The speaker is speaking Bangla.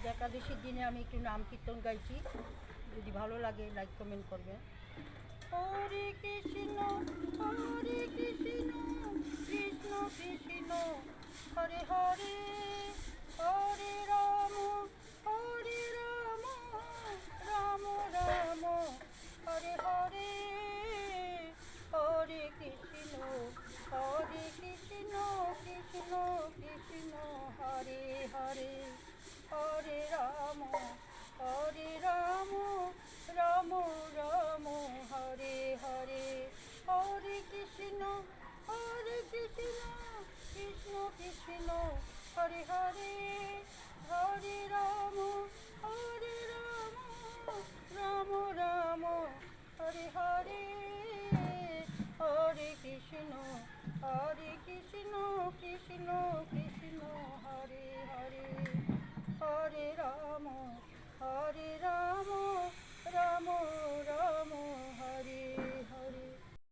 আজ একাদশীর দিনে আমি একটু নাম কীর্তন গাইছি, যদি ভালো লাগে লাইক কমেন্ট করবে। হরে কৃষ্ণ কৃষ্ণ কৃষ্ণ হরে হরে, হরে রাম রাম রাম হরে হরে, হরে কৃষ্ণ কৃষ্ণ কৃষ্ণ হরে হরে, হরে রাম রাম রাম হরে হরে, হরে কৃষ্ণ কৃষ্ণ কৃষ্ণ হরে হরে,